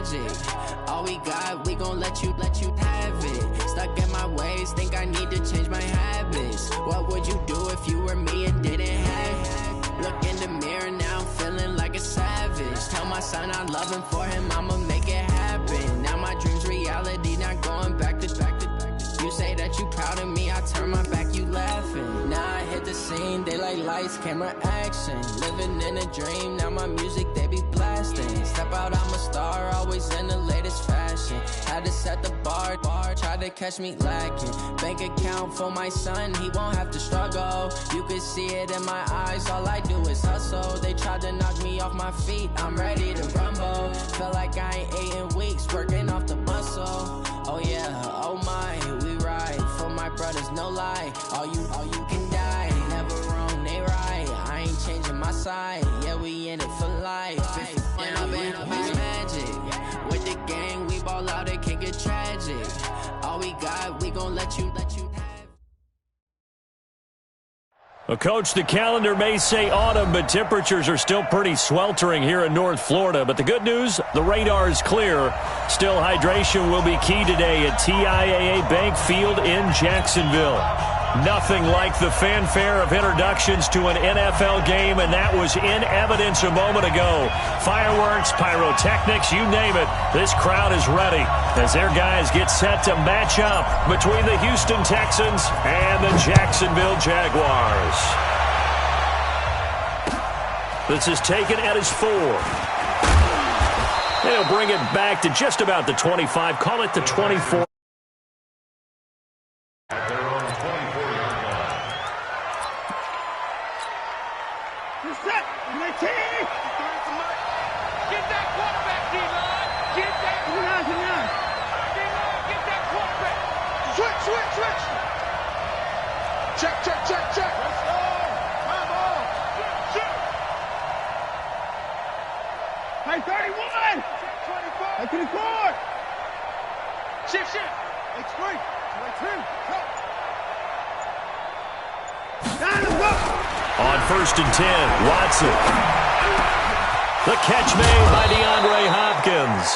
magic. All we got, we gon' let you have it. Stuck in my ways, think I need to change my habits. What would you do if you were me and didn't have? Look in the mirror now, I'm feeling like a savage. Tell my son I love him, for him I'ma make it happen. Now my dream's reality, not going back to. You say that you proud of me, I turn my back, you laughing. Now I hit the scene, they like lights, camera, action. Living in a dream, now my music they be blasting. Step out, I'm a star, always in the latest fashion. Had to set the bar, try to catch me lacking. Bank account for my son, he won't have to struggle. You can see it in my eyes, all I do is hustle. They tried to knock me off my feet, I'm ready to rumble. Felt like I ain't ate in weeks, working off the muscle. Oh yeah, oh my, we ride for my brothers, no lie. All you can die, never wrong, they right. I ain't changing my side, yeah, we in it for life. And I've been magic. With the gang, we ball out, it can get tragic. All we got, we gon' let you have. Well, Coach, the calendar may say autumn, but temperatures are still pretty sweltering here in North Florida. But the good news, the radar is clear. Still, hydration will be key today at TIAA Bank Field in Jacksonville. Nothing like the fanfare of introductions to an NFL game, and that was in evidence a moment ago. Fireworks, pyrotechnics, you name it. This crowd is ready as their guys get set to match up between the Houston Texans and the Jacksonville Jaguars. This is taken at his 4. They'll bring it back to just about the 25. Call it the 24. Check. Hey, 31! Hey, to the court! Shift! It's free! On 1st and 10, Watson. The catch made by DeAndre Hopkins.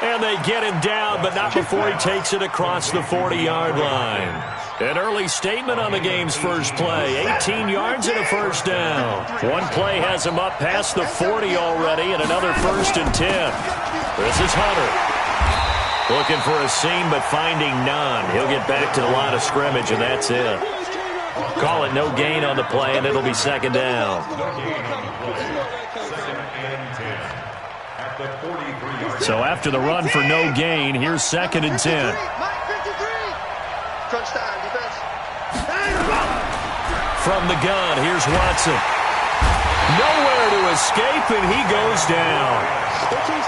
And they get him down, but not before he takes it across the 40-yard line. An early statement on the game's first play. 18 yards and a first down. One play has him up past the 40 already, and another 1st and 10. This is Hunter. Looking for a seam, but finding none. He'll get back to the line of scrimmage, and that's it. Call it no gain on the play, and it'll be 2nd down. So after the run for no gain, here's 2nd and 10. From the gun, here's Watson. Nowhere to escape, and he goes down.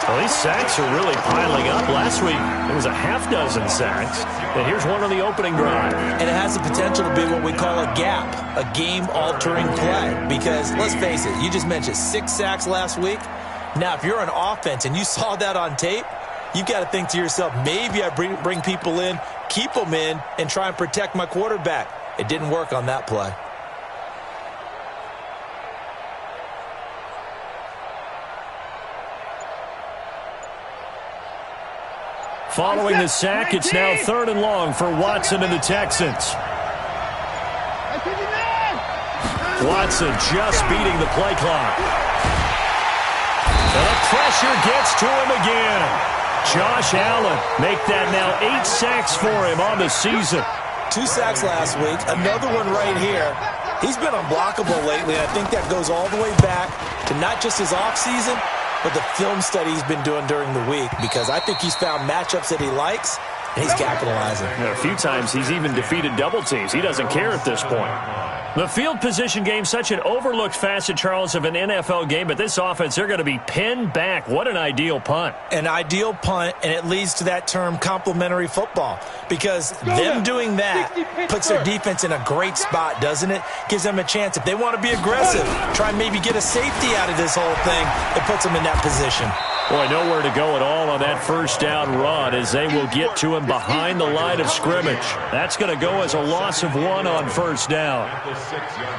Well, these sacks are really piling up. Last week, it was a half-dozen sacks. And here's one on the opening drive. And it has the potential to be what we call a gap, a game-altering play. Because, let's face it, you just mentioned 6 sacks last week. Now, if you're an offense and you saw that on tape, you've got to think to yourself, maybe I bring people in, keep them in, and try and protect my quarterback. It didn't work on that play. Following the sack, it's now 3rd and long for Watson and the Texans. Watson just beating the play clock. And the pressure gets to him again. Josh Allen make that now 8 sacks for him on the season. 2 sacks last week, another one right here. He's been unblockable lately. I think that goes all the way back to not just his offseason, but the film study he's been doing during the week, because I think he's found matchups that he likes, and he's capitalizing. A few times he's even defeated double teams. He doesn't care at this point. The field position game, such an overlooked facet, Charles, of an NFL game, but this offense, they're going to be pinned back. What an ideal punt. An ideal punt, and it leads to that term complementary football, because them doing that puts their defense in a great spot, doesn't it? Gives them a chance. If they want to be aggressive, try and maybe get a safety out of this whole thing, it puts them in that position. Boy, nowhere to go at all on that first down run as they will get to him behind the line of scrimmage. That's going to go as a loss of 1 on first down.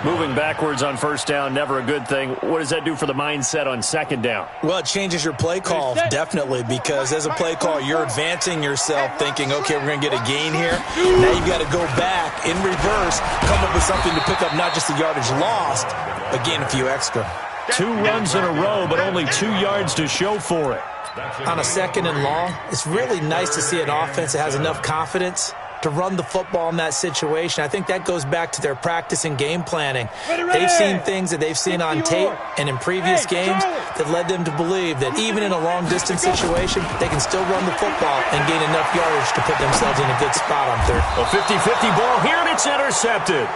Moving backwards on first down, never a good thing. What does that do for the mindset on second down? Well, it changes your play call, definitely, because as a play call, you're advancing yourself thinking, okay, we're going to get a gain here. Now you've got to go back in reverse, come up with something to pick up not just the yardage lost, but gain a few extra. 2 runs in a row, but only 2 yards to show for it. On a second and long, it's really nice to see an offense that has enough confidence to run the football in that situation. I think that goes back to their practice and game planning. They've seen things that they've seen on tape and in previous games that led them to believe that even in a long-distance situation, they can still run the football and gain enough yardage to put themselves in a good spot on third. A 50-50 ball here, and it's intercepted.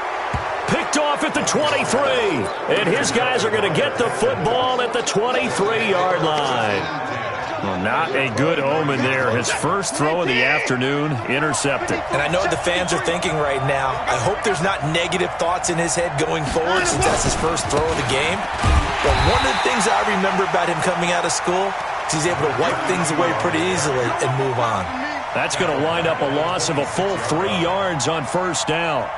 Picked off at the 23. And his guys are going to get the football at the 23-yard line. Well, not a good omen there. His first throw of the afternoon, intercepted. And I know what the fans are thinking right now. I hope there's not negative thoughts in his head going forward since that's his first throw of the game. But one of the things I remember about him coming out of school is he's able to wipe things away pretty easily and move on. That's going to wind up a loss of a full 3 yards on first down.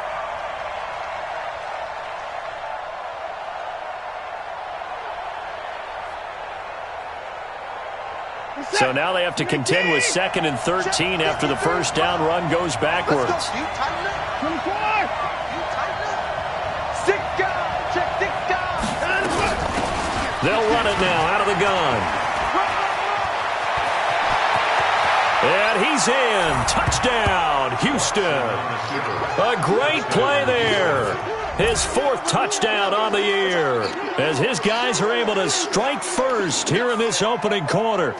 So now they have to contend with 2nd and 13 after the first down run goes backwards. They'll run it now out of the gun. And he's in. Touchdown, Houston. A great play there. His 4th touchdown on the year as his guys are able to strike first here in this opening quarter.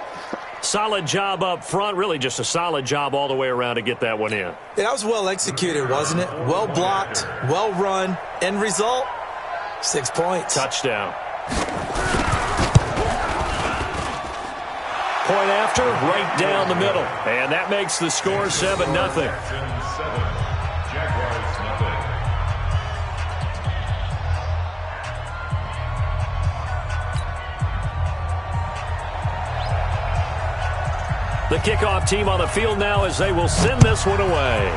Solid job up front, really just a solid job all the way around to get that one in. That was well executed, wasn't it? Well blocked, well run. End result, 6 points. Touchdown. Point after, right down the middle. And that makes the score 7-0. The kickoff team on the field now as they will send this one away.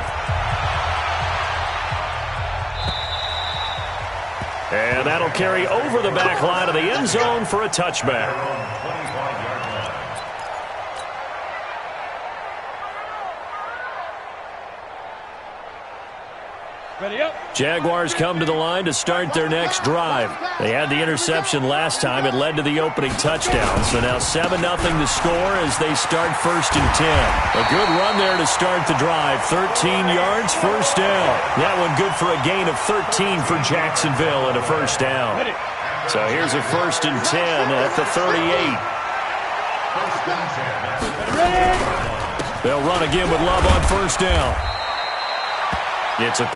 And that'll carry over the back line of the end zone for a touchback. Ready up. Jaguars come to the line to start their next drive. They had the interception last time. It led to the opening touchdown. So now 7-0 the score as they start 1st and 10. A good run there to start the drive. 13 yards, first down. That one good for a gain of 13 for Jacksonville and a first down. So here's a 1st and 10 at the 38. They'll run again with Love on first down. It's a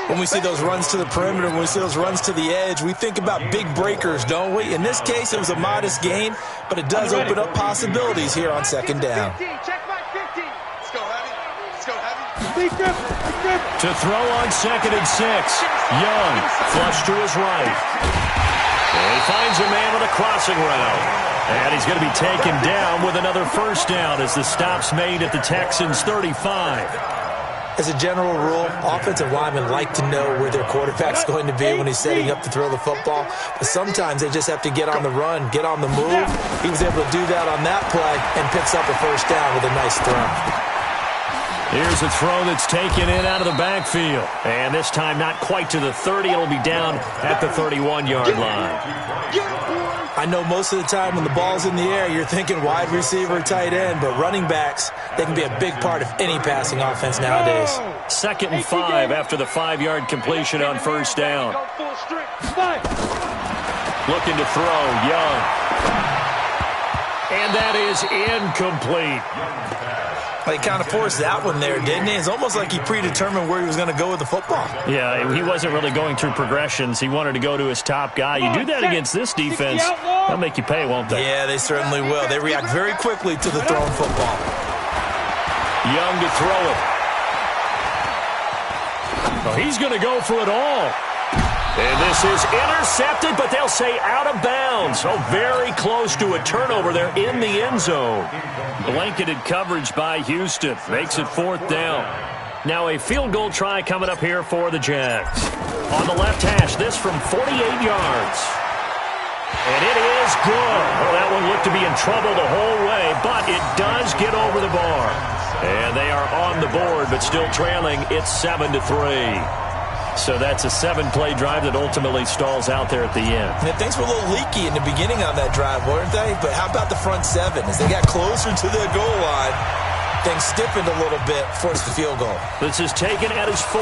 When we see those runs to the perimeter, when we see those runs to the edge, we think about big breakers, don't we? In this case, it was a modest gain, but it does open up possibilities here on 2nd down. Check my 50. Let's go heavy. Let's go heavy. Big grip. Big grip. To throw on 2nd and 6. Young, flush to his right. And he finds a man with a crossing route. And he's going to be taken down with another first down as the stop's made at the Texans' 35. As a general rule, offensive linemen like to know where their quarterback's going to be when he's setting up to throw the football. But sometimes they just have to get on the run, get on the move. He was able to do that on that play and picks up a first down with a nice throw. Here's a throw that's taken in out of the backfield. And this time not quite to the 30. It'll be down at the 31-yard line. I know most of the time when the ball's in the air, you're thinking wide receiver, tight end, but running backs, they can be a big part of any passing offense nowadays. 2nd and 5 after the 5-yard completion on first down. Looking to throw, Young. And that is incomplete. He kind of forced that one there, didn't he? It's almost like he predetermined where he was going to go with the football. Yeah, he wasn't really going through progressions. He wanted to go to his top guy. You do that against this defense, they'll make you pay, won't they? Yeah, they certainly will. They react very quickly to the thrown football. Young to throw it. Well, he's going to go for it all. And this is intercepted, but they'll say out of bounds. So very close to a turnover there in the end zone. Blanketed coverage by Houston. Makes it 4th down. Now a field goal try coming up here for the Jags. On the left hash, this from 48 yards. And it is good. Well, that one looked to be in trouble the whole way, but it does get over the bar. And they are on the board, but still trailing. It's 7-3. So that's a 7-play drive that ultimately stalls out there at the end. And things were a little leaky in the beginning on that drive, weren't they? But how about the front seven? As they got closer to the goal line, things stiffened a little bit, forced the field goal. This is taken at his 4.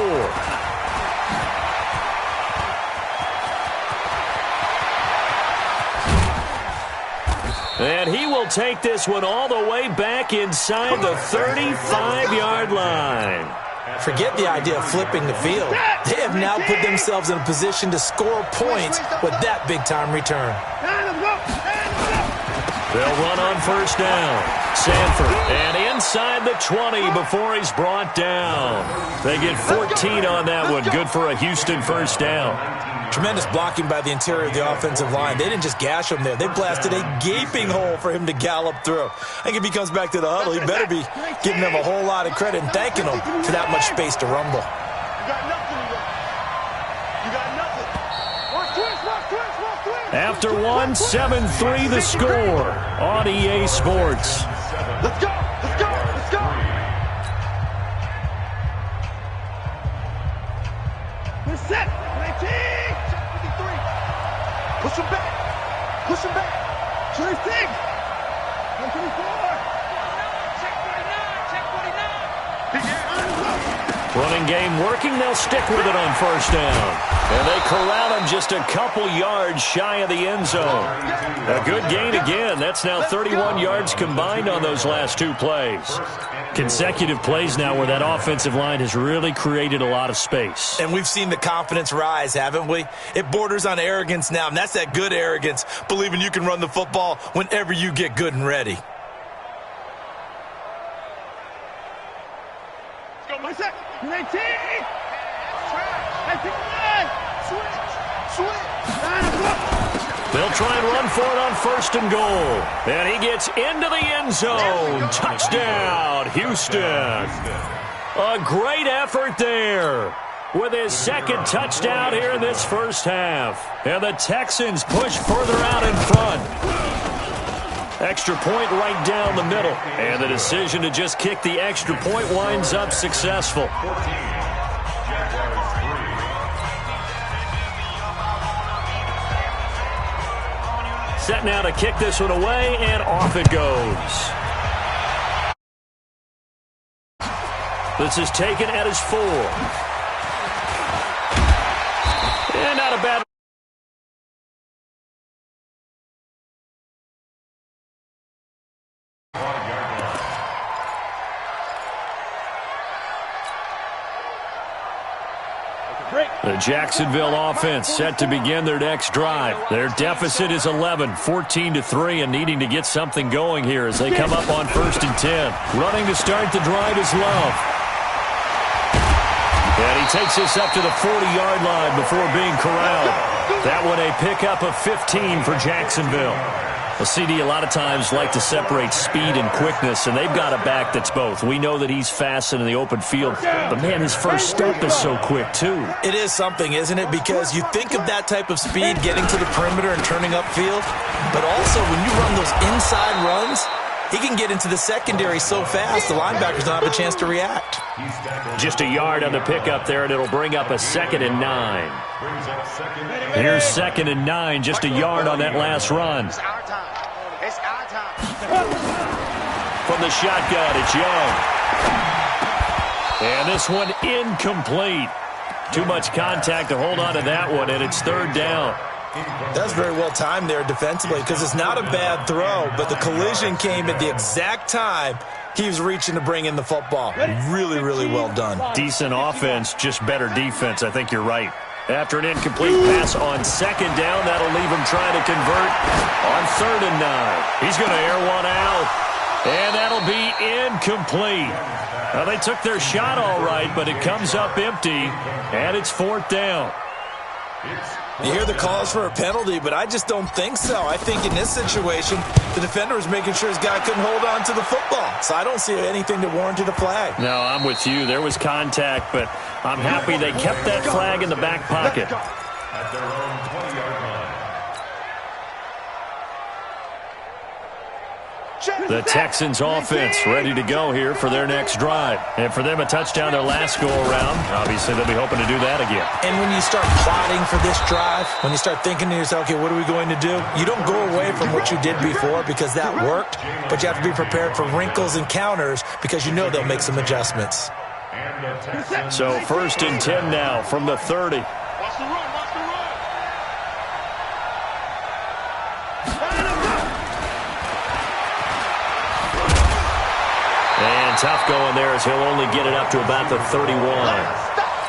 And he will take this one all the way back inside the 35-yard line. Forget the idea of flipping the field. They have now put themselves in a position to score points with that big-time return. They'll run on first down. Sanford, and inside the 20 before he's brought down. They get 14 on that one. Good for a Houston first down. Tremendous blocking by the interior of the offensive line. They didn't just gash him there. They blasted a gaping hole for him to gallop through. I think if he comes back to the huddle, he better be giving them a whole lot of credit and thanking them for that much space to rumble. After one, 7-3 the score on EA Sports. Let's go! Let's go! Let's go! We're set! 19! Check 53! Push him back! Push him back! 26! 124! Check 49! Check 49! Running game working. They'll stick with it on first down. And they corral him just a couple yards shy of the end zone. A good gain again. That's now 31 yards combined on those last 2 plays. Consecutive plays now where that offensive line has really created a lot of space. And we've seen the confidence rise, haven't we? It borders on arrogance now, and that's that good arrogance, believing you can run the football whenever you get good and ready. Let's go, 1 second! 19! They'll try and run for it on first and goal. And he gets into the end zone. Touchdown, Houston. A great effort there with his second touchdown here in this first half. And the Texans push further out in front. Extra point right down the middle. And the decision to just kick the extra point winds up successful. Set now to kick this one away, and off it goes. This is taken at his 4. And not a bad... The Jacksonville offense set to begin their next drive. Their deficit is 11, 14-3, and needing to get something going here as they come up on first and 10. Running to start the drive is Love. And he takes this up to the 40-yard line before being corralled. That one a pickup of 15 for Jacksonville. Well, CD, a lot of times like to separate speed and quickness, and they've got a back that's both. We know that he's fast in the open field, but, man, his first step is so quick, too. It is something, isn't it? Because you think of that type of speed getting to the perimeter and turning upfield, but also when you run those inside runs, he can get into the secondary so fast the linebackers don't have a chance to react. Just a yard on the pickup there, and it'll bring up a 2nd and 9. Here's 2nd and 9, just a yard on that last run. It's our time. It's our time. From the shotgun, it's Young. And this one incomplete. Too much contact to hold on to that one, and it's 3rd down. That's very well timed there defensively because it's not a bad throw, but the collision came at the exact time he was reaching to bring in the football. Really, really well done. Decent offense, just better defense. I think you're right. After an incomplete pass on 2nd down, that'll leave him trying to convert on 3rd and 9. He's going to air one out, and that'll be incomplete. Now, they took their shot all right, but it comes up empty, and it's 4th down. You hear the calls for a penalty, but I just don't think so. I think in this situation, the defender was making sure his guy couldn't hold on to the football. So I don't see anything that warranted a flag. No, I'm with you. There was contact, but I'm happy they kept that flag in the back pocket. At their own 20-yard line. The Texans offense ready to go here for their next drive. And for them, a touchdown their last go-around. Obviously, they'll be hoping to do that again. And when you start plotting for this drive, when you start thinking to yourself, okay, what are we going to do? You don't go away from what you did before because that worked, but you have to be prepared for wrinkles and counters because you know they'll make some adjustments. So 1st and 10 now from the 30. Watch the run, watch the run. And tough going there as he'll only get it up to about the 31.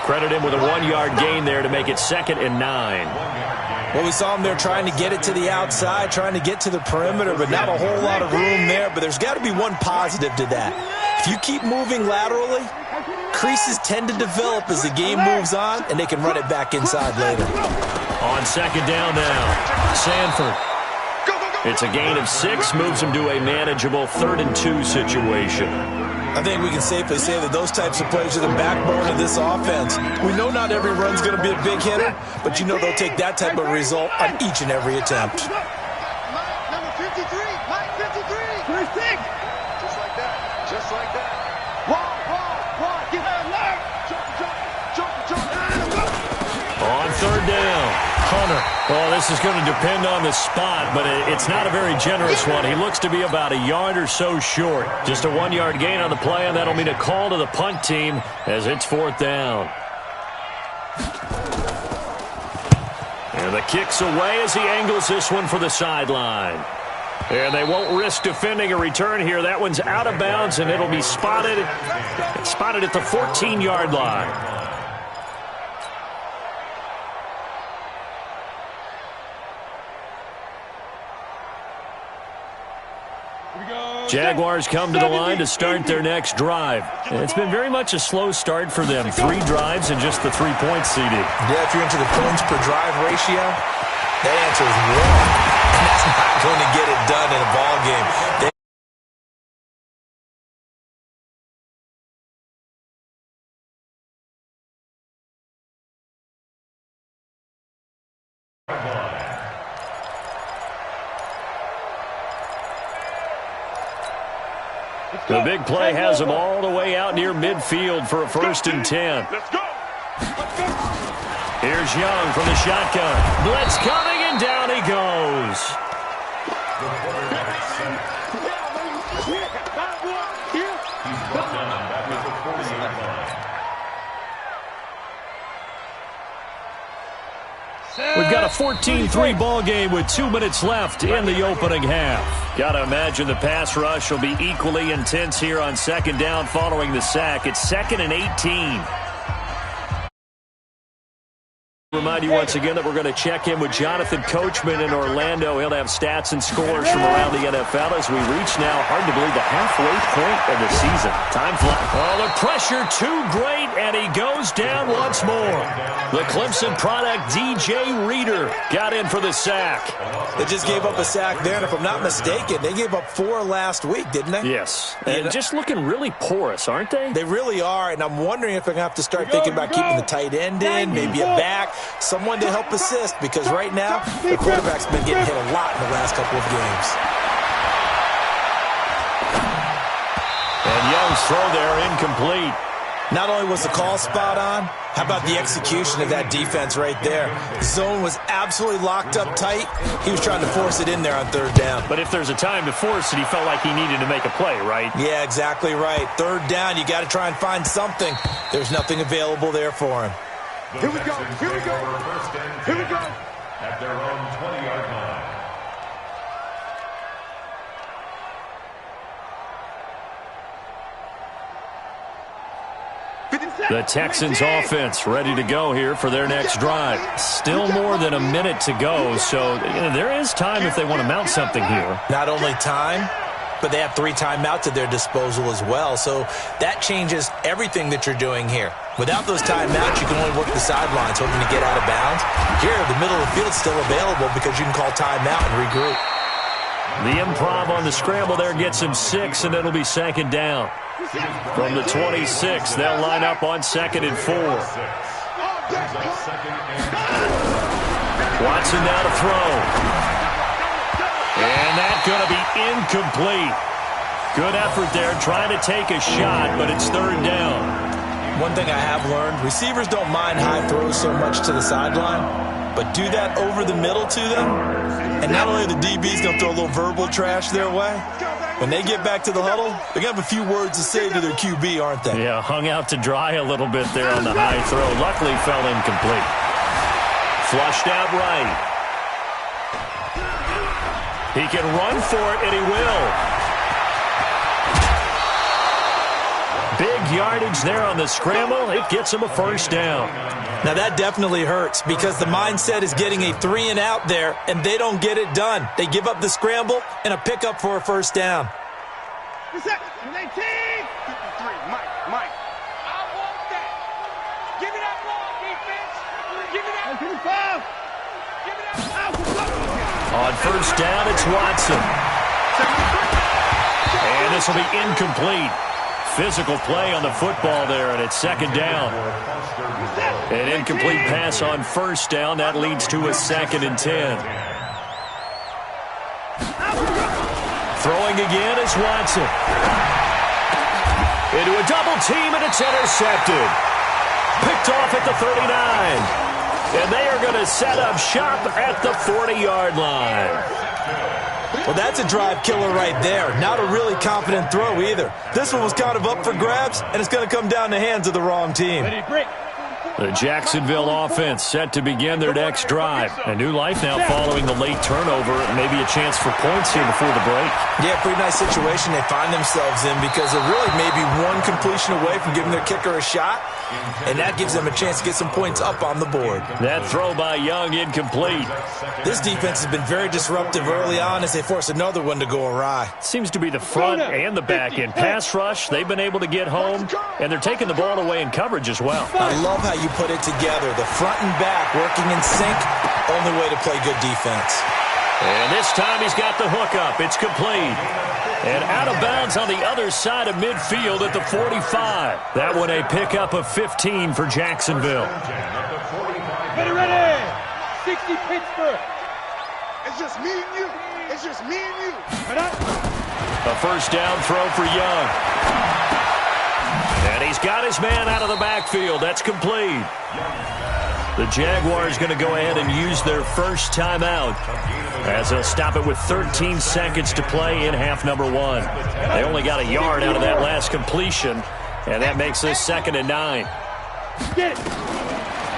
Credit him with a 1-yard gain there to make it 2nd and 9. Well, we saw him there trying to get it to the outside, trying to get to the perimeter, but not a whole lot of room there. But there's got to be one positive to that. If you keep moving laterally, creases tend to develop as the game moves on, and they can run it back inside later. On 2nd down now, Sanford. It's a gain of 6, moves him to a manageable 3rd and 2 situation. I think we can safely say that those types of plays are the backbone of this offense. We know not every run's going to be a big hitter, but you know they'll take that type of result on each and every attempt. Number 53, Mike 53. 36. Just like that, just like that. Wall, get that left. Jump. On 3rd down, Hunter. Well, this is going to depend on the spot, but it's not a very generous one. He looks to be about a yard or so short. Just a 1-yard gain on the play, and that'll mean a call to the punt team as it's 4th down. And the kick's away as he angles this one for the sideline. And they won't risk defending a return here. That one's out of bounds, and it'll be spotted at the 14-yard line. Jaguars come to the line to start their next drive. And it's been very much a slow start for them. 3 drives and just the 3 points, CD. Yeah, if you're into the points per drive ratio, that answer is 1. And that's not going to get it done in a ball game. The big play has them all the way out near midfield for a 1st and 10. Let's go. Here's Young from the shotgun. Blitz coming, and down he goes. We've got a 14-3 ball game with 2 minutes left in the opening half. Got to imagine the pass rush will be equally intense here on 2nd down following the sack. It's 2nd and 18. Remind you once again that we're going to check in with Jonathan Coachman in Orlando. He'll have stats and scores from around the NFL as we reach now, hard to believe, the halfway point of the season. Time flies. Oh, the pressure too great, and he goes down once more. The Clemson product, DJ Reader, got in for the sack. They just gave up a sack there, and if I'm not mistaken, they gave up 4 last week, didn't they? Yes, and just looking really porous, aren't they? They really are, and I'm wondering if they're going to have to start thinking about keeping the tight end in, maybe a back, someone to help assist, because right now, the quarterback's been getting hit a lot in the last couple of games. And Young's throw there incomplete. Not only was the call spot on, how about the execution of that defense right there? The zone was absolutely locked up tight. He was trying to force it in there on 3rd down. But if there's a time to force it, he felt like he needed to make a play, right? Yeah, exactly right. 3rd down, you got to try and find something. There's nothing available there for him. Here we go. Here we go. Here we go. At their own 20-yard line. The Texans offense ready to go here for their next drive. Still more than a minute to go, so there is time if they want to mount something here. Not only time, but they have 3 timeouts at their disposal as well. So that changes everything that you're doing here. Without those timeouts, you can only work the sidelines, hoping to get out of bounds. Here, the middle of the field is still available because you can call timeout and regroup. The improv on the scramble there gets him 6, and it'll be second down. From the 26, they'll line up on 2nd and 4. Watson now to throw. And that's going to be incomplete. Good effort there, trying to take a shot, but it's 3rd down. One thing I have learned, receivers don't mind high throws so much to the sideline, but do that over the middle to them, and not only are the DBs going to throw a little verbal trash their way, when they get back to the huddle, they're going to have a few words to say to their QB, aren't they? Yeah, hung out to dry a little bit there on the high throw. Luckily fell incomplete. Flushed out right. He can run for it, and he will. Big yardage there on the scramble. It gets him a 1st down. Now that definitely hurts because the mindset is getting a 3 and out there, and they don't get it done. They give up the scramble and a pickup for a 1st down. 18! 53, Mike. I want that. Give me that ball, defense. Give me that. 55. Give me that. On 1st down, it's Watson. And this will be incomplete. Physical play on the football there, and it's 2nd down. An incomplete pass on 1st down. That leads to a 2nd and 10. Throwing again is Watson. Into a double team, and it's intercepted. Picked off at the 39. And they are going to set up shop at the 40-yard line. Well, that's a drive killer right there. Not a really confident throw either. This one was kind of up for grabs, and it's going to come down the hands of the wrong team. The Jacksonville offense set to begin their next drive. A new life now following the late turnover. Maybe a chance for points here before the break. Yeah, pretty nice situation they find themselves in because they're really maybe one completion away from giving their kicker a shot, and that gives them a chance to get some points up on the board. That throw by Young incomplete. This defense has been very disruptive early on as they force another one to go awry. Seems to be the front and the back end. Pass rush, they've been able to get home, and they're taking the ball away in coverage as well. I love how you put it together. The front and back working in sync, only way to play good defense. And this time he's got the hook up. It's complete. And out of bounds on the other side of midfield at the 45. That one a pickup of 15 for Jacksonville. Ready. 60 Pittsburgh. It's just me and you. It's just me and you. A 1st down throw for Young. And he's got his man out of the backfield. That's complete. The Jaguars going to go ahead and use their 1st timeout as they'll stop it with 13 seconds to play in half number 1. They only got a yard out of that last completion, and that makes this 2nd and 9.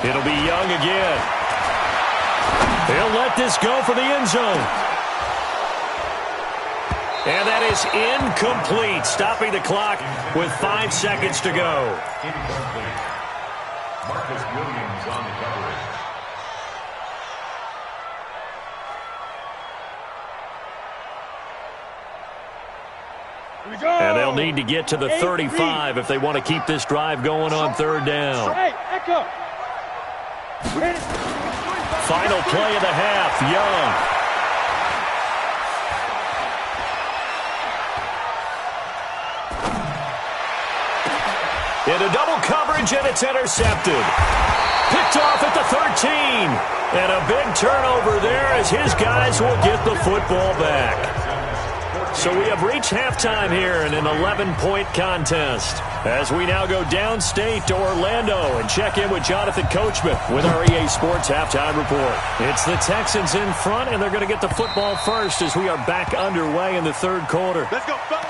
It'll be Young again. He'll let this go for the end zone. And that is incomplete, stopping the clock with 5 seconds to go. Incomplete. Marcus Williams on the coverage. And they'll need to get to the 35 if they want to keep this drive going on 3rd down. Final play of the half, Young. Into double coverage, and it's intercepted. Picked off at the 13. And a big turnover there as his guys will get the football back. So we have reached halftime here in an 11-point contest. As we now go downstate to Orlando and check in with Jonathan Coachman with our EA Sports Halftime Report. It's the Texans in front, and they're going to get the football first as we are back underway in the 3rd quarter. Let's go, fellas.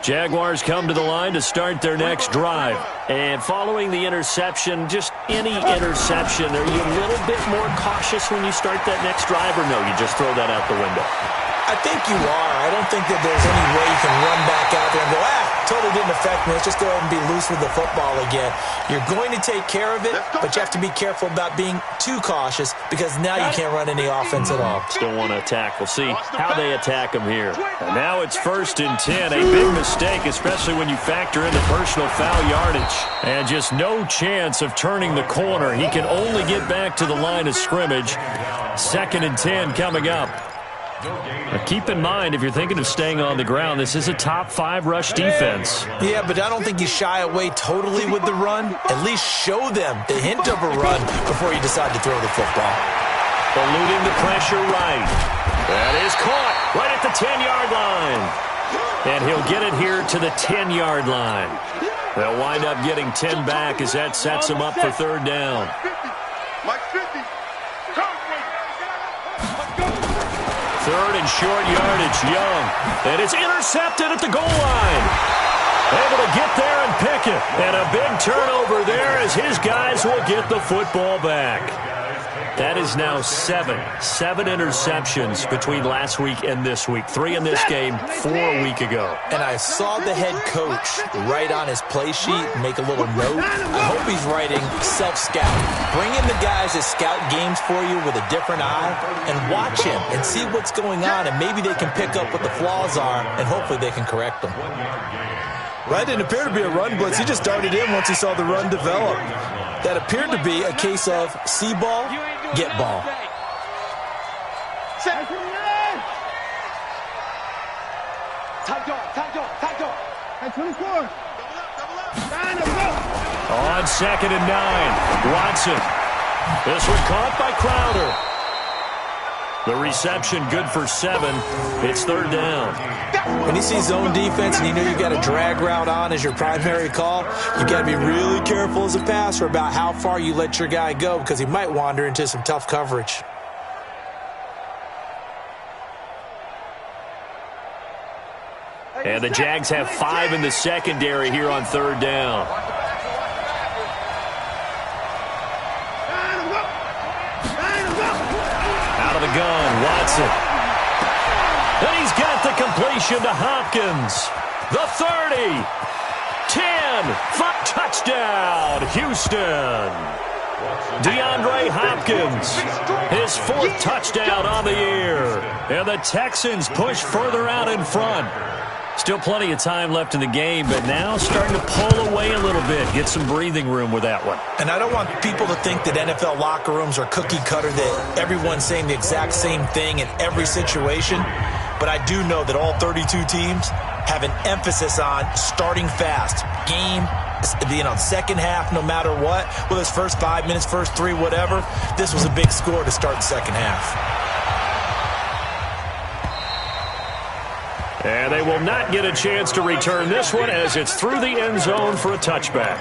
Jaguars come to the line to start their next drive. And following the interception, just any interception, are you a little bit more cautious when you start that next drive, or no, you just throw that out the window? I think you are. I don't think that there's any way you can run back out there and go, totally didn't affect me. Let's just go ahead and be loose with the football again. You're going to take care of it, but you have to be careful about being too cautious because now you can't run any offense at all. Still want to attack. We'll see how they attack him here. And now it's 1st and 10. A big mistake, especially when you factor in the personal foul yardage. And just no chance of turning the corner. He can only get back to the line of scrimmage. 2nd and 10 coming up. Now keep in mind, if you're thinking of staying on the ground, this is a top 5 rush defense. Yeah, but I don't think you shy away totally with the run. At least show them the hint of a run before you decide to throw the football. Eluding the pressure right. That is caught right at the 10-yard line. And he'll get it here to the 10-yard line. They'll wind up getting 10 back as that sets them up for 3rd down. Third and short yardage, Young. And it's intercepted at the goal line. Able to get there and pick it. And a big turnover there as his guys will get the football back. That is now 7 interceptions between last week and this week. 3 in this game, 4 a week ago. And I saw the head coach write on his play sheet, make a little note. I hope he's writing self-scout. Bring in the guys that scout games for you with a different eye and watch him and see what's going on, and maybe they can pick up what the flaws are, and hopefully they can correct them. Well, that didn't appear to be a run blitz. He just darted in once he saw the run develop. That appeared to be a case of see ball, get ball. On 2nd and 9, Watson. This one caught by Crowder. The reception good for 7. It's 3rd down. When you see zone defense and you know you've got a drag route on as your primary call, you've got to be really careful as a passer about how far you let your guy go because he might wander into some tough coverage. And the Jags have 5 in the secondary here on 3rd down. Out of the gun, Watson. And he's got the completion to Hopkins. The 30, 10, 5, touchdown, Houston. DeAndre Hopkins, his 4th touchdown on the year. And the Texans push further out in front. Still plenty of time left in the game, but now starting to pull away a little bit. Get some breathing room with that one. And I don't want people to think that NFL locker rooms are cookie cutter, that everyone's saying the exact same thing in every situation. But I do know that all 32 teams have an emphasis on starting fast. Game, second half, no matter what. Whether it's first 5 minutes, first 3, whatever. This was a big score to start the second half. And they will not get a chance to return this one as it's through the end zone for a touchback.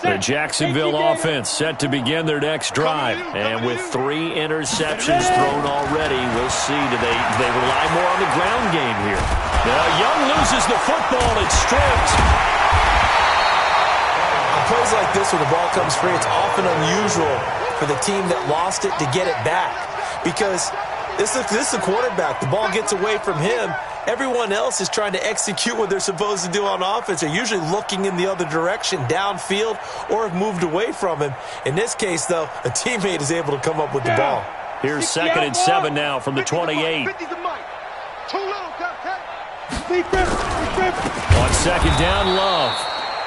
The Jacksonville offense set to begin their next drive. And with 3 interceptions thrown already, we'll see. Do they rely more on the ground game here? Now Young loses the football. It's stripped. On plays like this where the ball comes free, it's often unusual for the team that lost it to get it back. Because this is the quarterback. The ball gets away from him. Everyone else is trying to execute what they're supposed to do on offense. They're usually looking in the other direction, downfield, or have moved away from him. In this case, though, a teammate is able to come up with the ball. Here's 2nd and 7 now from the 28. On 2nd down, Love.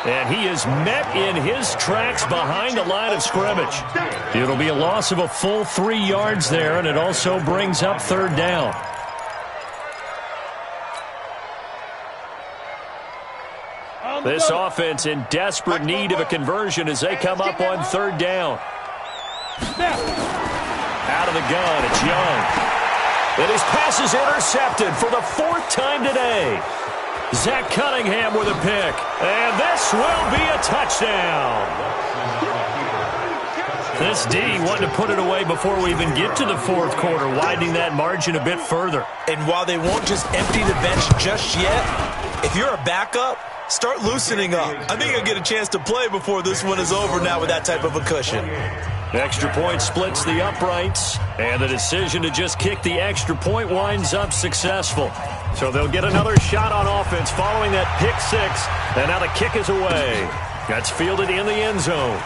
And he is met in his tracks behind the line of scrimmage. It'll be a loss of a full 3 yards there, and it also brings up 3rd down. This offense in desperate need of a conversion as they come up on 3rd down. Out of the gun, it's Young. And his pass is intercepted for the 4th time today. Zach Cunningham with a pick. And this will be a touchdown. This D wanting to put it away before we even get to the fourth quarter, widening that margin a bit further. And while they won't just empty the bench just yet, if you're a backup, start loosening up. I think you'll get a chance to play before this one is over now with that type of a cushion. Extra point splits the uprights, and the decision to just kick the extra point winds up successful. So they'll get another shot on offense following that pick six, and now the kick is away. That's fielded in the end zone.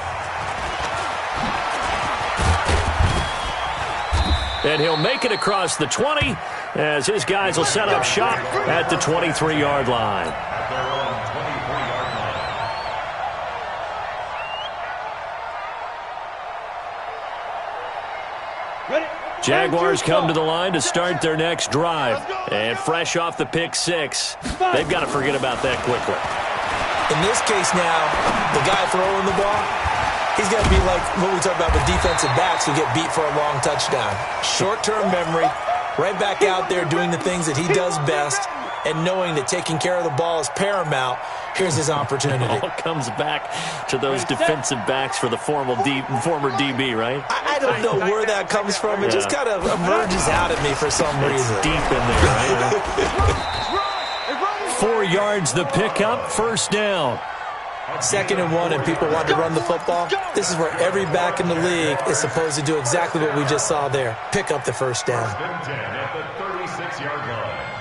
And he'll make it across the 20 as his guys will set up shop at the 23-yard line. Jaguars come to the line to start their next drive. And fresh off the pick six, they've got to forget about that quickly. In this case now, the guy throwing the ball, he's got to be like what we talk about with defensive backs who get beat for a long touchdown. Short-term memory, right back out there doing the things that he does best, and knowing that taking care of the ball is paramount. Here's his opportunity. It all comes back to those defensive backs for the former DB, right? I don't know where that comes from. It just kind of emerges out at me for some reason. Deep in there, right? 4 yards the pickup, first down. 2nd and 1, and people want to run the football. This is where every back in the league is supposed to do exactly what we just saw there. Pick up the first down. At the 36-yard line.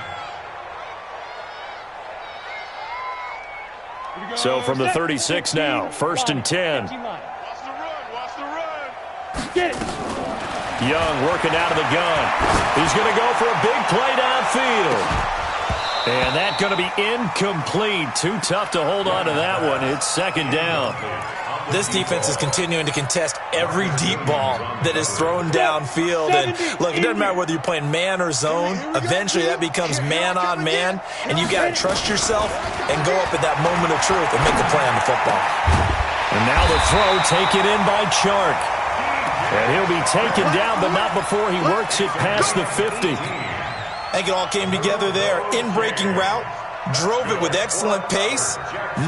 So from the 36 now, 1st and 10. Watch the run, watch the run. Get it. Young working out of the gun. He's going to go for a big play downfield. And that's going to be incomplete. Too tough to hold on to that one. It's 2nd down. This defense is continuing to contest every deep ball that is thrown downfield. And look, it doesn't matter whether you're playing man or zone. Eventually that becomes man on man. And you got to trust yourself and go up at that moment of truth and make a play on the football. And now the throw taken in by Chark. And he'll be taken down, but not before he works it past the 50. I think it all came together there. In-breaking route. Drove it with excellent pace.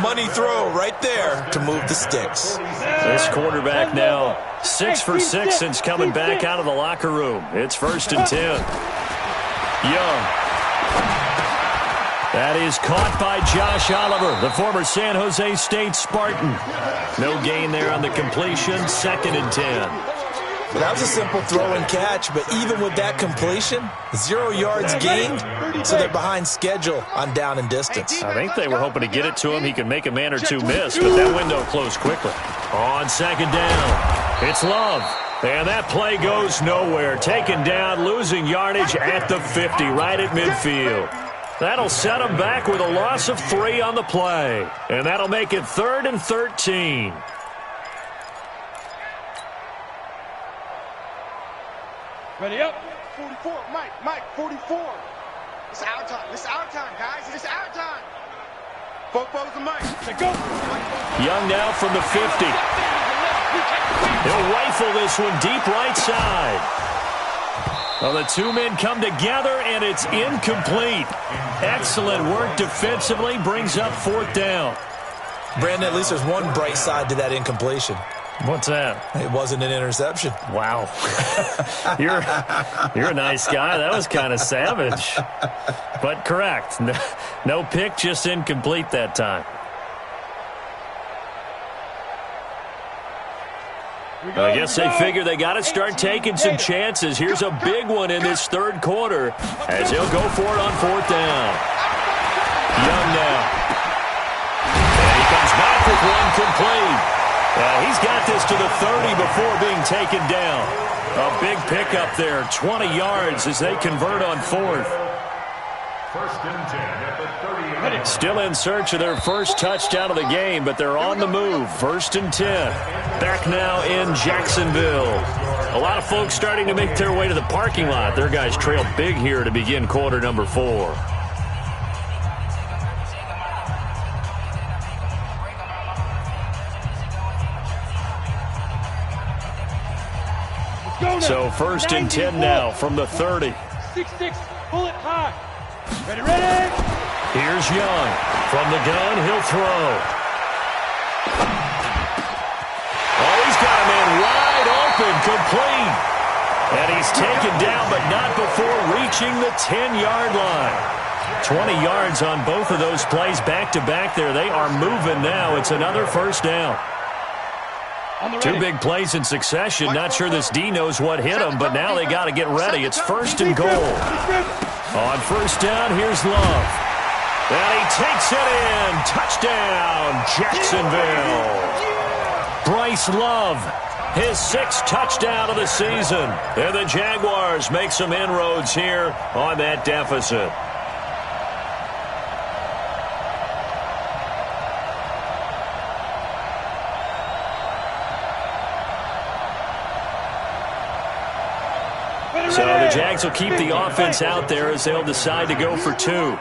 Money throw right there to move the sticks. This quarterback now 6 for 6 since coming back out of the locker room. It's 1st and 10. Young. That is caught by Josh Oliver, the former San Jose State Spartan. No gain there on the completion. 2nd and 10. That was a simple throw and catch, but even with that completion, 0 yards gained, so they're behind schedule on down and distance. I think they were hoping to get it to him. He could make a man or two miss, but that window closed quickly. On 2nd down, it's Love. And that play goes nowhere. Taken down, losing yardage at the 50, right at midfield. That'll set him back with a loss of 3 on the play. And that'll make it 3rd and 13. Ready up. 44. Mike, 44. It's our time. This is our time, guys. This is our time. Fofo's the Mike. Let's go. Young now from the 50. He'll rifle this one deep right side. Well, the two men come together, and it's incomplete. Excellent work defensively. Brings up 4th down. Brandon, at least there's one bright side to that incompletion. What's that? It wasn't an interception. Wow. You're a nice guy. That was kind of savage. But correct. No pick, just incomplete that time. I guess they figure they got to start taking some chances. Here's a big one in this 3rd quarter as he'll go for it on 4th down. Young now. And he comes back with one complete. He's got this to the 30 before being taken down. A big pickup there, 20 yards as they convert on 4th. 1st and 10 at the 30. Still in search of their first touchdown of the game, but they're on the move. 1st and 10. Back now in Jacksonville. A lot of folks starting to make their way to the parking lot. Their guys trail big here to begin quarter number 4. So 1st and 10 now from the 30. 6-6, bullet high. Ready. Here's Young. From the gun, he'll throw. Oh, he's got a man wide open, complete. And he's taken down, but not before reaching the 10-yard line. 20 yards on both of those plays back-to-back there. They are moving now. It's another first down. Two big plays in succession. Not sure this D knows what hit him, but now they got to get ready. It's first and goal. On first down, here's Love. And he takes it in. Touchdown, Jacksonville. Bryce Love, his 6th touchdown of the season. And the Jaguars make some inroads here on that deficit. So the Jags will keep the offense out there as they'll decide to go for 2. Young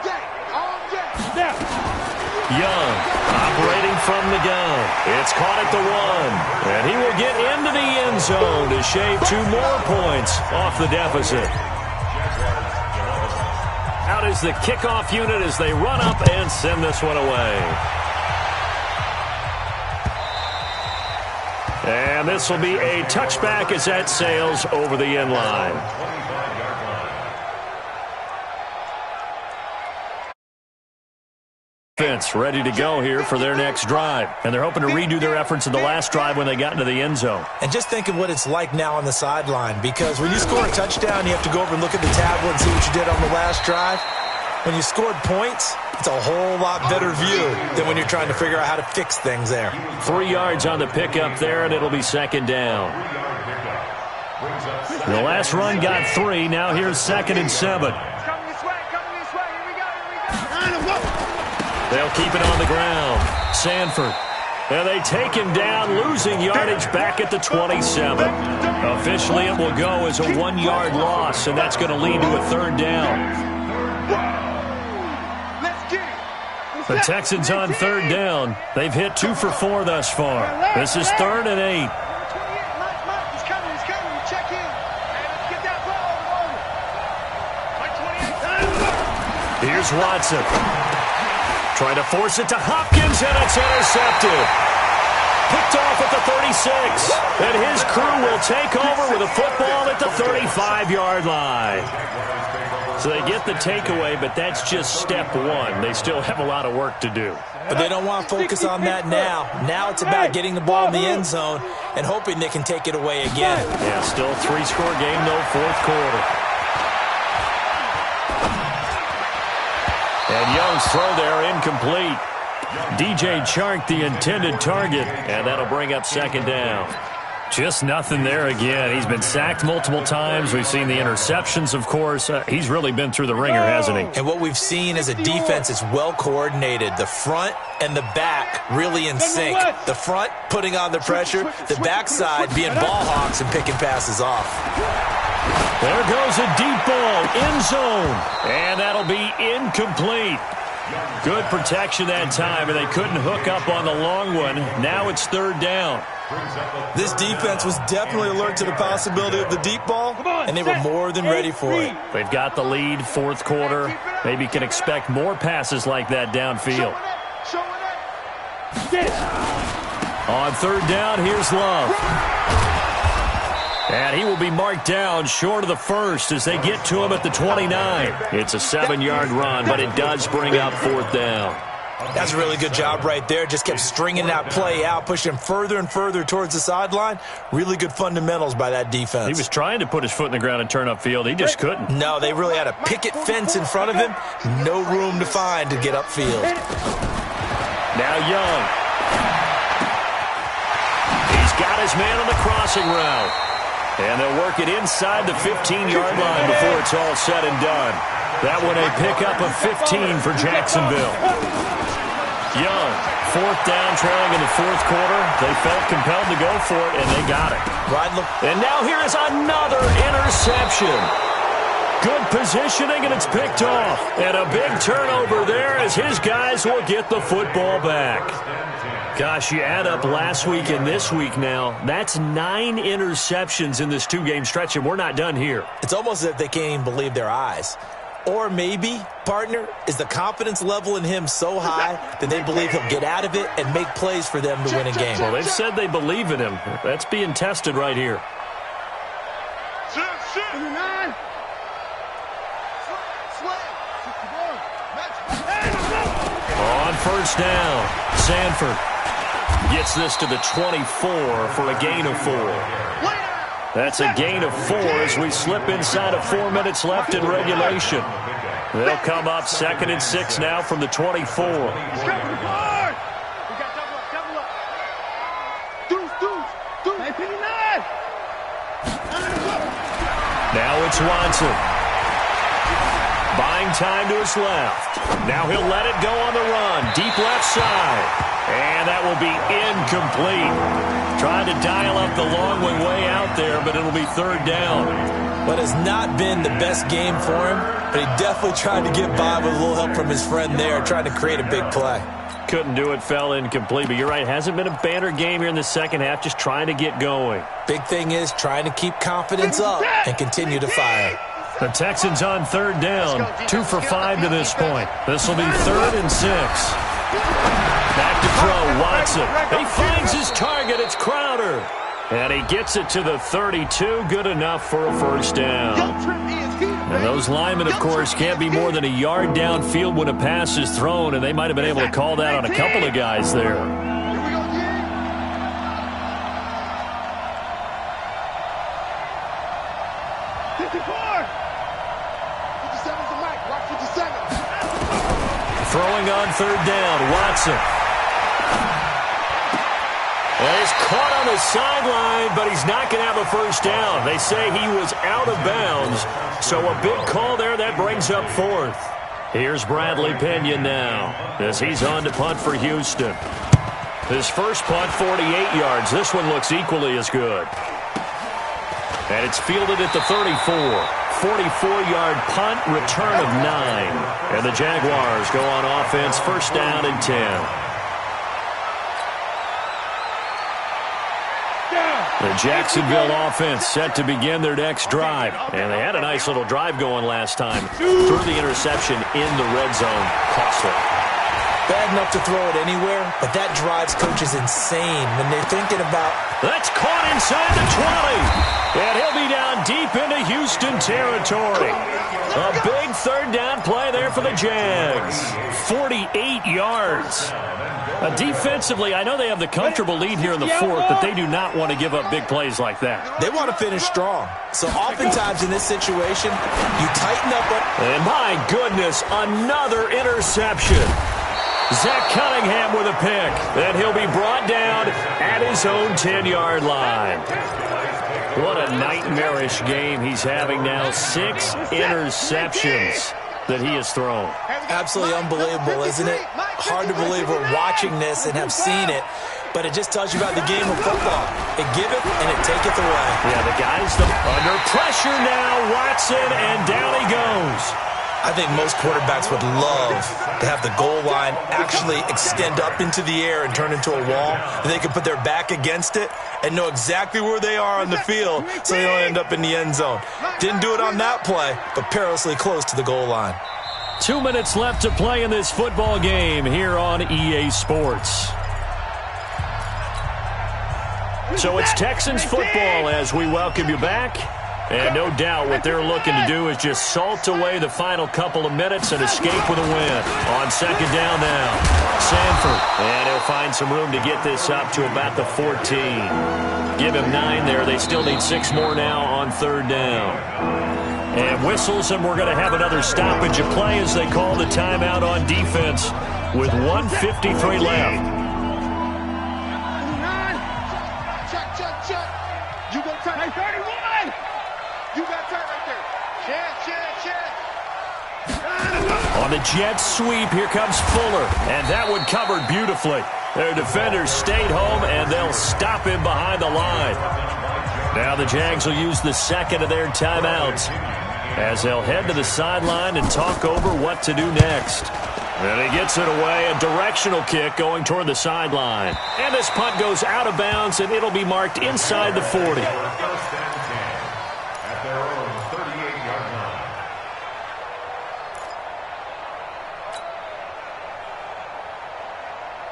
operating from the gun. It's caught at the 1. And he will get into the end zone to shave 2 more points off the deficit. Out is the kickoff unit as they run up and send this one away. And this will be a touchback as that sails over the end line. Offense ready to go here for their next drive. And they're hoping to redo their efforts in the last drive when they got into the end zone. And just think of what it's like now on the sideline, because when you score a touchdown, you have to go over and look at the tablet and see what you did on the last drive. When you scored points, it's a whole lot better view than when you're trying to figure out how to fix things there. 3 yards on the pickup there, and it'll be second down. The last run got 3. Now here's 2nd and 7. They'll keep it on the ground. Sanford. And they take him down, losing yardage back at the 27. Officially, it will go as a 1-yard loss, and that's going to lead to a 3rd down. The Texans on 3rd down. They've hit 2 for 4 thus far. This is 3rd and 8. Here's Watson. Trying to force it to Hopkins, and it's intercepted. Picked off at the 36. And his crew will take over with a football at the 35-yard line. So they get the takeaway, but that's just step 1. They still have a lot of work to do. But they don't want to focus on that now. Now it's about getting the ball in the end zone and hoping they can take it away again. Yeah, still a 3-score game, though, 4th quarter. And Young's throw there incomplete. DJ Chark, the intended target, and that'll bring up 2nd down. Just nothing there again. He's been sacked multiple times. We've seen the interceptions, of course. He's really been through the ringer, hasn't he? And what we've seen is a defense that's well coordinated. The front and the back really in sync. The front putting on the pressure. The backside being ball hawks and picking passes off. There goes a deep ball, end zone. And that'll be incomplete. Good protection that time, and they couldn't hook up on the long one. Now it's 3rd down. This defense was definitely alert to the possibility of the deep ball, and they were more than ready for it. They've got the lead, 4th quarter. Maybe can expect more passes like that downfield. On 3rd down, here's Love. And he will be marked down short of the 1st as they get to him at the 29. It's a 7-yard run, but it does bring up 4th down. That's a really good job right there. Just kept stringing that play out, pushing him further and further towards the sideline. Really good fundamentals by that defense. He was trying to put his foot in the ground and turn upfield. He just couldn't. No, they really had a picket fence in front of him. No room to find to get upfield. Now Young. He's got his man on the crossing route. And they'll work it inside the 15-yard line before it's all said and done. That one a pickup of 15 for Jacksonville. Young, 4th down, trailing in the 4th quarter. They felt compelled to go for it, and they got it. And now here is another interception. Good positioning, and it's picked off. And a big turnover there as his guys will get the football back. Gosh, you add up last week and this week now, that's 9 interceptions in this 2-game stretch, and we're not done here. It's almost as if they can't even believe their eyes. Or maybe, partner, is the confidence level in him so high that they believe he'll get out of it and make plays for them to win a game. Well, they've said they believe in him. That's being tested right here. On first down, Sanford gets this to the 24 for a gain of 4. That's a gain of 4 as we slip inside of 4 minutes left in regulation. They'll come up 2nd and 6 now from the 24. Now it's Watson. Buying time to his left. Now he'll let it go on the run. Deep left side. And that will be incomplete. Trying to dial up the long way out there, but it'll be 3rd down. But it's not been the best game for him, but he definitely tried to get by with a little help from his friend there, trying to create a big play. Couldn't do it, fell incomplete. But you're right, hasn't been a banner game here in the second half, just trying to get going. Big thing is trying to keep confidence up and continue to fire. The Texans on 3rd down, 2 for 5 to this point. This will be 3rd and 6. Back to throw, Watson. He finds his target, it's Crowder. And he gets it to the 32, good enough for a 1st down. And those linemen, of course, can't be more than a yard downfield when a pass is thrown, and they might have been able to call that on a couple of guys there. Throwing on 3rd down, Watson. And he's caught on the sideline, but he's not going to have a 1st down. They say he was out of bounds, so a big call there that brings up 4th. Here's Bradley Pinion now as he's on to punt for Houston. His first punt, 48 yards. This one looks equally as good. And it's fielded at the 34. 44-yard punt, return of 9. And the Jaguars go on offense, 1st down and 10. The Jacksonville offense set to begin their next drive. And they had a nice little drive going last time. Threw the interception in the red zone. Costly. Bad enough to throw it anywhere, but that drives coaches insane when they're thinking about... That's caught inside the 20. And he'll be down deep into Houston territory. A big 3rd down play there for the Jags. 48 yards. Defensively, I know they have the comfortable lead here in the 4th, but they do not want to give up big plays like that. They want to finish strong. So oftentimes in this situation, you tighten up. And my goodness, another interception. Zach Cunningham with a pick. And he'll be brought down at his own 10-yard line. What a nightmarish game he's having now. 6 interceptions that he has thrown. Absolutely unbelievable, isn't it? Hard to believe we're watching this and have seen it, but it just tells you about the game of football. It giveth and it taketh away. Yeah, the guys under pressure now. Watson, and down he goes. I think most quarterbacks would love to have the goal line actually extend up into the air and turn into a wall. And they can put their back against it and know exactly where they are on the field so they don't end up in the end zone. Didn't do it on that play, but perilously close to the goal line. 2 minutes left to play in this football game here on EA Sports. So it's Texans football as we welcome you back. And no doubt what they're looking to do is just salt away the final couple of minutes and escape with a win. On 2nd down now, Sanford. And he'll find some room to get this up to about the 14. Give him 9 there. They still need 6 more now on 3rd down. And whistles, and we're going to have another stoppage of play as they call the timeout on defense with 1:53 left. Check. You go turn. Hey, 31! You got turn right there. Check. On the jet sweep, here comes Fuller. And that one covered beautifully. Their defenders stayed home, and they'll stop him behind the line. Now the Jags will use the 2nd of their timeouts as they'll head to the sideline and talk over what to do next. And he gets it away, a directional kick going toward the sideline. And this punt goes out of bounds, and it'll be marked inside the 40. At their own 38-yard line.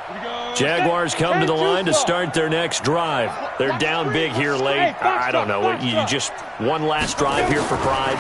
Here we go. Jaguars come to the line to start their next drive. They're down big here late. I don't know. You just one last drive here for pride.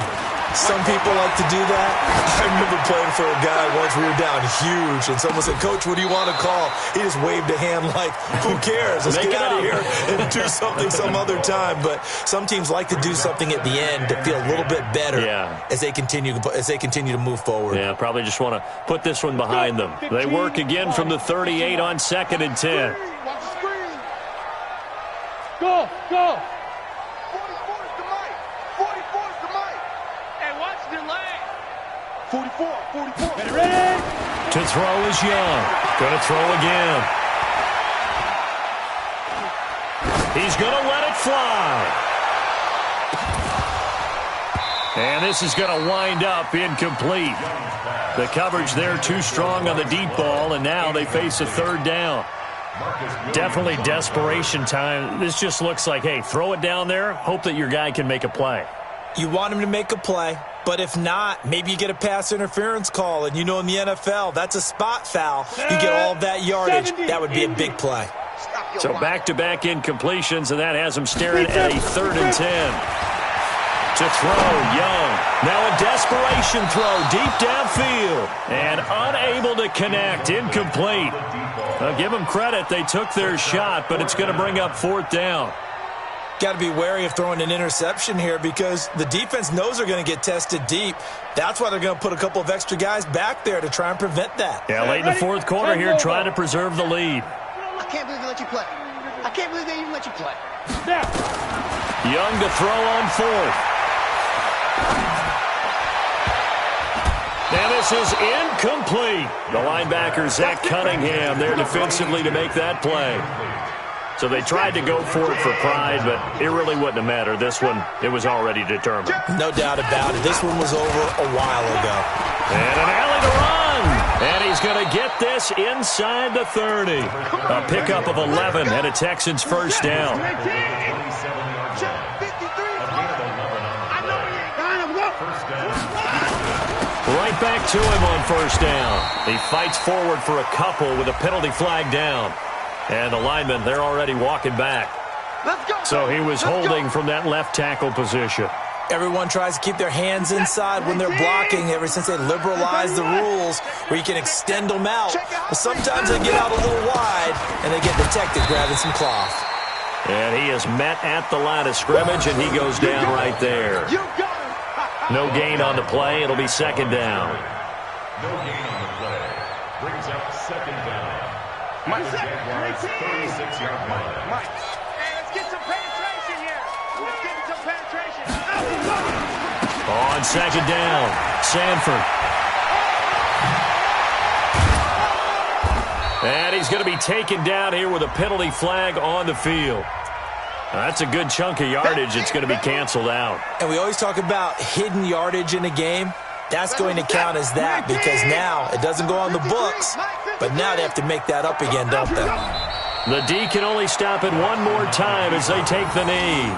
Some people like to do that. I remember playing for a guy once. We were down huge, and someone said, "Coach, what do you want to call?" He just waved a hand like, "Who cares? Let's get out of here and do something some other time." But some teams like to do something at the end to feel a little bit better as they continue to move forward. Yeah, probably just want to put this one behind them. They work again from the 38 on 2nd and 10. Go, go. 44. Ready? To throw is Young. Going to throw again. He's going to let it fly. And this is going to wind up incomplete. The coverage there too strong on the deep ball, and now they face a 3rd down. Definitely desperation time. This just looks like, hey, throw it down there, hope that your guy can make a play. You want him to make a play, but if not, maybe you get a pass interference call, and you know in the NFL, that's a spot foul. You get all of that yardage. That would be a big play. So back-to-back incompletions, and that has him staring at a 3rd and 10. To throw, Young. Now a desperation throw deep downfield. And unable to connect, incomplete. I'll give them credit. They took their shot, but it's going to bring up 4th down. Got to be wary of throwing an interception here because the defense knows they're going to get tested deep. That's why they're going to put a couple of extra guys back there to try and prevent that. Yeah, late in the 4th quarter here, trying to preserve the lead. I can't believe they let you play. I can't believe they even let you play. Young to throw on 4th. And this is incomplete. The linebacker, Zach Cunningham, there defensively to make that play. So they tried to go for it for pride, but it really wouldn't have mattered. This one, it was already determined. No doubt about it. This one was over a while ago. And an alley to run. And he's going to get this inside the 30. A pickup of 11 and a Texans 1st down. Right back to him on 1st down. He fights forward for a couple with a penalty flag down. And the linemen, they're already walking back. So he was holding from that left tackle position. Everyone tries to keep their hands inside when they're blocking ever since they liberalized the rules where you can extend them out. But sometimes they get out a little wide and they get detected grabbing some cloth. And he is met at the line of scrimmage, and he goes down right there. No gain on the play. It'll be 2nd down. No gain on the play. Brings up 2nd down. Mike, 36-yard line. Mike. Hey, let's get some penetration here. Let's get some penetration. On 2nd down, Sanford. And he's going to be taken down here with a penalty flag on the field. That's a good chunk of yardage. It's going to be canceled out. And we always talk about hidden yardage in a game. That's going to count as that because now it doesn't go on the books, but now they have to make that up again, don't they? The D can only stop it one more time as they take the knee.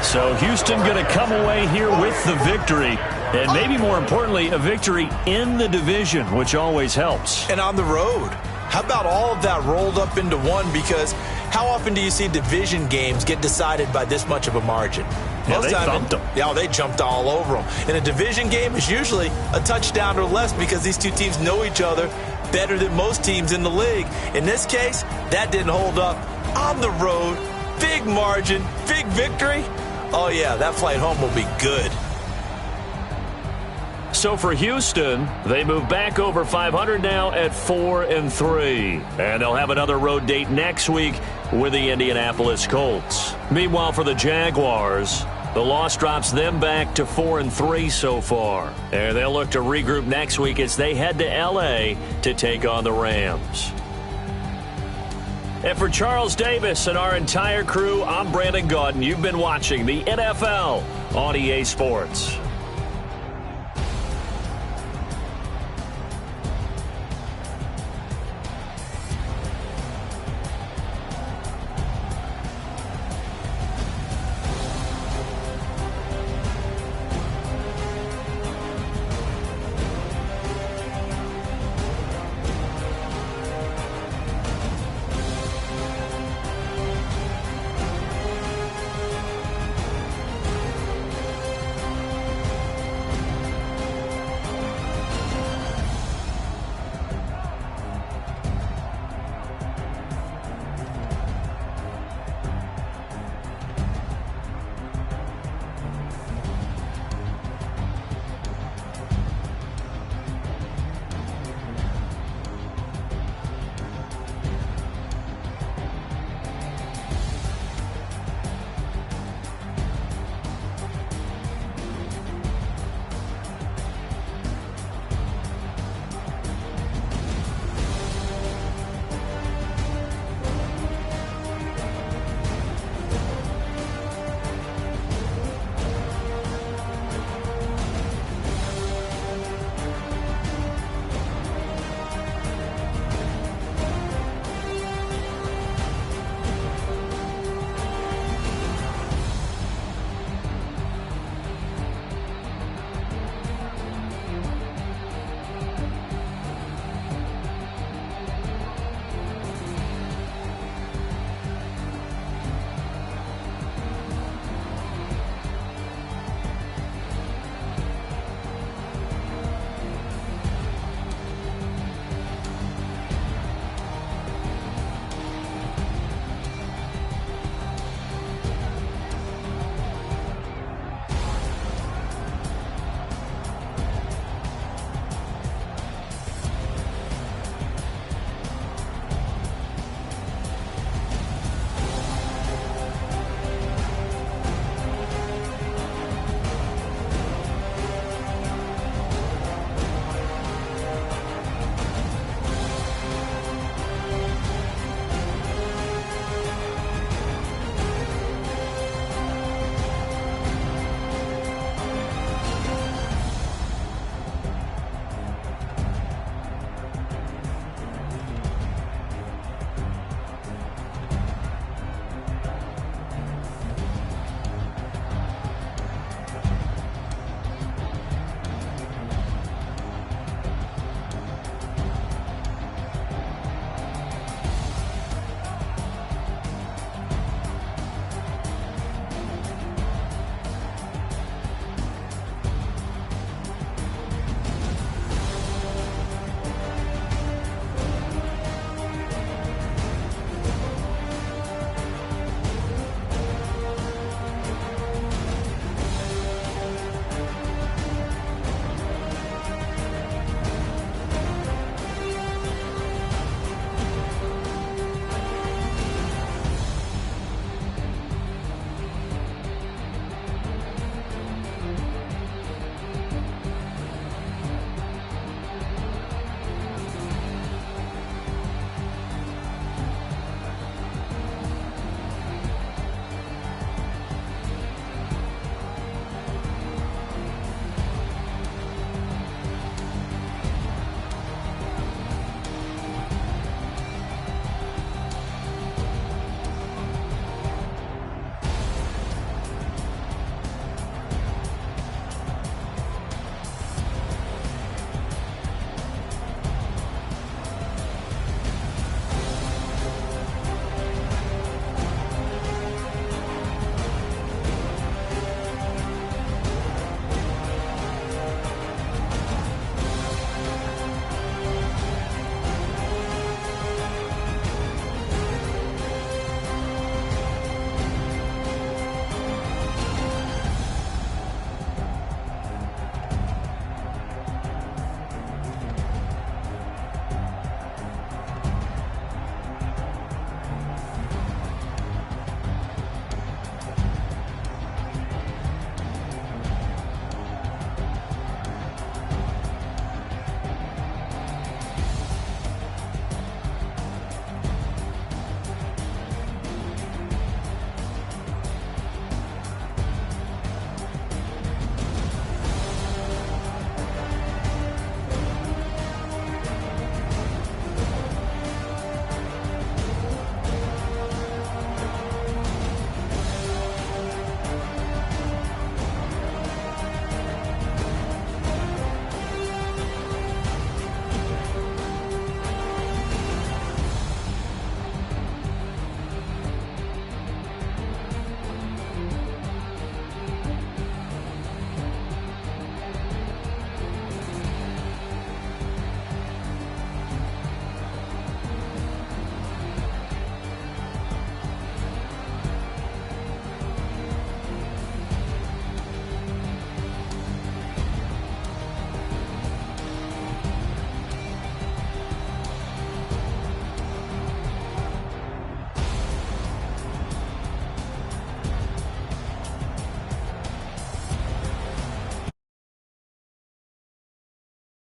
So Houston going to come away here with the victory, and maybe more importantly, a victory in the division, which always helps. And on the road. How about all of that rolled up into one? Because how often do you see division games get decided by this much of a margin? Yeah, they thumped them. Yeah, they jumped all over them. In a division game, it's usually a touchdown or less because these two teams know each other better than most teams in the league. In this case, that didn't hold up. On the road, big margin, big victory. Oh, yeah, that flight home will be good. So for Houston, they move back over 500 now at 4-3. And they'll have another road date next week with the Indianapolis Colts. Meanwhile, for the Jaguars, the loss drops them back to 4-3 so far. And they'll look to regroup next week as they head to L.A. to take on the Rams. And for Charles Davis and our entire crew, I'm Brandon Gaudin. You've been watching the NFL on EA Sports.